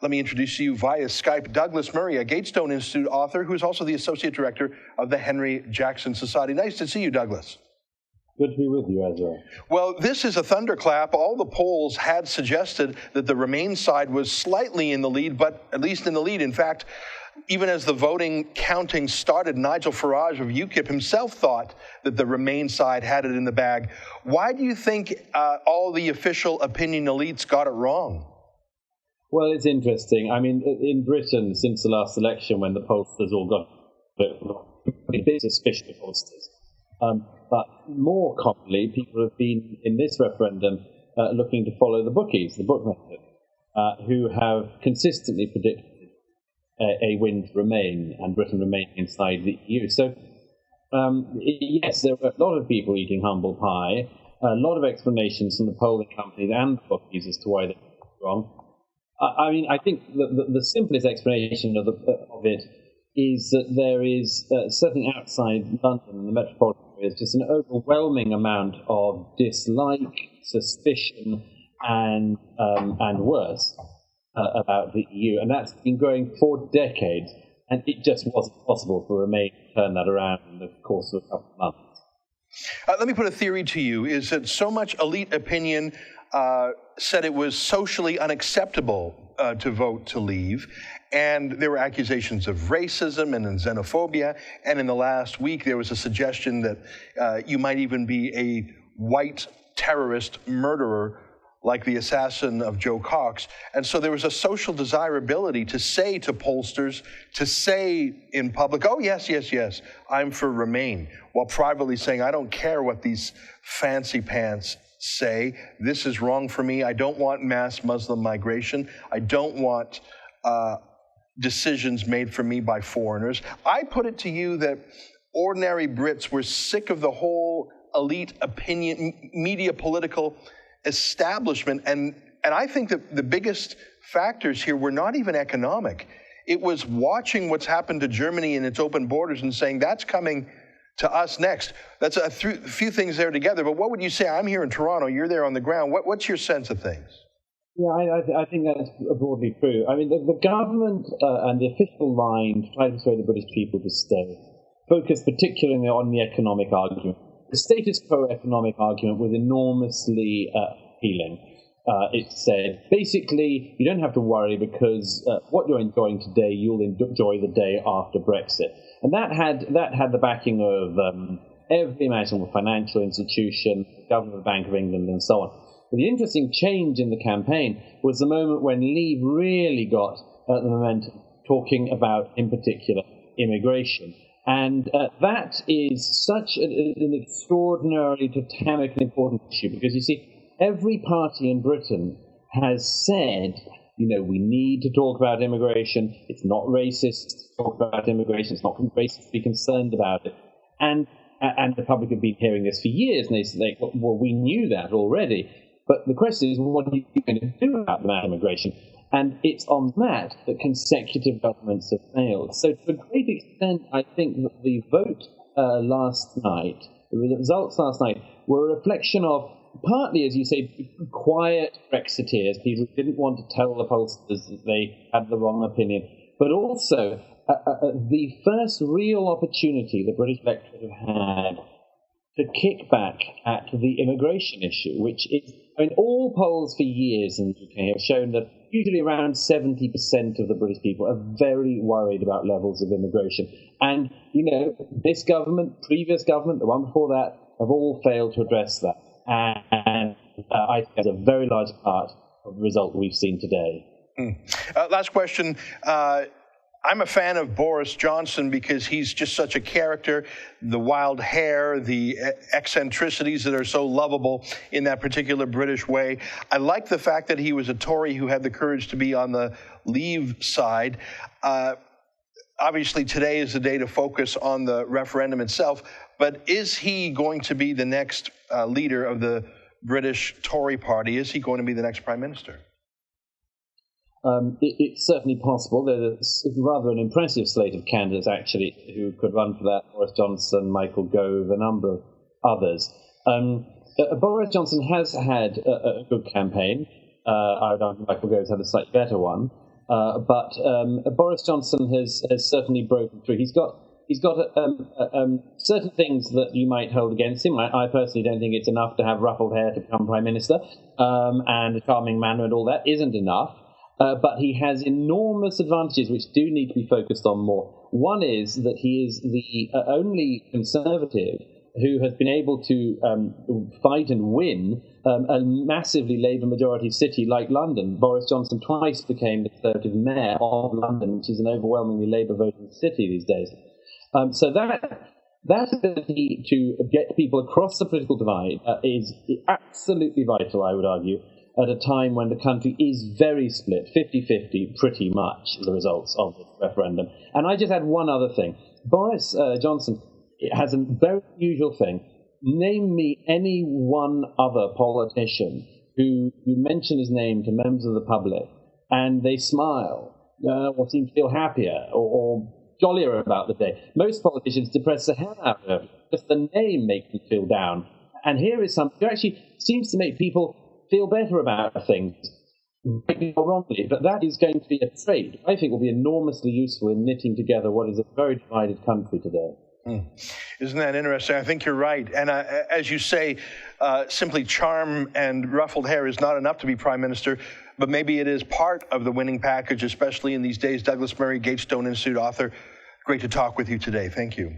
let me introduce you via Skype Douglas Murray, a Gatestone Institute author who's also the Associate Director of the Henry Jackson Society. Nice to see you, Douglas. Good to be with you, Ezra. Well, this is a thunderclap. All the polls had suggested that the Remain side was slightly in the lead, but at least in the lead. In fact, even as the voting counting started, Nigel Farage of UKIP himself thought that the Remain side had it in the bag. Why do you think all the official opinion elites got it wrong? Well, it's interesting. I mean, in Britain, since the last election, when the pollsters all got a bit suspicious of pollsters, but more commonly, people have been, in this referendum, looking to follow the bookies, the book method, who have consistently predicted a win to Remain and Britain remain inside the EU. So, yes, there were a lot of people eating humble pie, a lot of explanations from the polling companies and the bookies as to why they were wrong. I mean, I think the simplest explanation of it is that there is, certainly outside London and the metropolitan areas, just an overwhelming amount of dislike, suspicion, and worse about the EU. And that's been growing for decades, and it just wasn't possible for Remain to turn that around in the course of a couple of months. Let me put a theory to you, is that so much elite opinion said it was socially unacceptable to vote to leave. And there were accusations of racism and xenophobia. And in the last week, there was a suggestion that you might even be a white terrorist murderer like the assassin of Joe Cox. And so there was a social desirability to say to pollsters, to say in public, oh, yes, yes, yes, I'm for Remain, while privately saying, I don't care what these fancy pants say. This is wrong for me. I don't want mass Muslim migration. I don't want decisions made for me by foreigners. I put it to you that ordinary Brits were sick of the whole elite opinion, media, political establishment, and I think that the biggest factors here were not even economic. It was watching what's happened to Germany and its open borders and saying that's coming to us next. That's a few things there together, but what would you say? I'm here in Toronto, you're there on the ground. What's your sense of things? Yeah, I think that's broadly true. I mean, the government and the official line to try to persuade the British people to stay focused particularly on the economic argument. The status quo economic argument was enormously appealing. It said, basically, you don't have to worry because what you're enjoying today, you'll enjoy the day after Brexit. And that had the backing of every imaginable financial institution, the government of the Bank of England, and so on. But the interesting change in the campaign was the moment when Leave really got the momentum, talking about, in particular, immigration. And that is such an extraordinarily totemic and important issue because, you see, every party in Britain has said, you know, we need to talk about immigration. It's not racist to talk about immigration. It's not racist to be concerned about it. And the public have been hearing this for years, and they say, well, we knew that already. But the question is, what are you going to do about immigration? And it's on that consecutive governments have failed. So to a great extent, I think that the vote last night, the results last night, were a reflection of partly, as you say, quiet Brexiteers, people who didn't want to tell the pollsters that they had the wrong opinion, but also the first real opportunity the British electorate have had to kick back at the immigration issue, which is, I mean, all polls for years in the UK have shown that usually around 70% of the British people are very worried about levels of immigration. And, you know, this government, previous government, the one before that, have all failed to address that. And I think that's a very large part of the result we've seen today. Last question. I'm a fan of Boris Johnson because he's just such a character, the wild hair, the eccentricities that are so lovable in that particular British way. I like the fact that he was a Tory who had the courage to be on the Leave side. Obviously, today is the day to focus on the referendum itself, but is he going to be the next leader of the British Tory party? Is he going to be the next Prime Minister? It's certainly possible. There's rather an impressive slate of candidates, actually, who could run for that. Boris Johnson, Michael Gove, a number of others. Boris Johnson has had a good campaign. I would argue Michael Gove's had a slightly better one. but Boris Johnson has certainly broken through. He's got certain things that you might hold against him. I personally don't think it's enough to have ruffled hair to become Prime Minister, and a charming manner and all that isn't enough. But he has enormous advantages which do need to be focused on more. One is that he is the only Conservative who has been able to fight and win a massively Labour majority city like London. Boris Johnson twice became the Conservative mayor of London, which is an overwhelmingly Labour voting city these days. So that ability to get people across the political divide is absolutely vital, I would argue, at a time when the country is very split, 50-50 pretty much, the results of this referendum. And I just add one other thing. Boris Johnson has a very unusual thing. Name me any one other politician who you mention his name to members of the public and they smile or seem to feel happier or jollier about the day. Most politicians depress the hell out of them. Just the name makes them feel down. And here is something that actually seems to make people feel better about things, rightly or wrongly, but that is going to be a trait I think will be enormously useful in knitting together what is a very divided country today. Isn't that interesting? I think you're right. And as you say, simply charm and ruffled hair is not enough to be Prime Minister, but maybe it is part of the winning package, especially in these days. Douglas Murray, Gatestone Institute author, great to talk with you today. Thank you.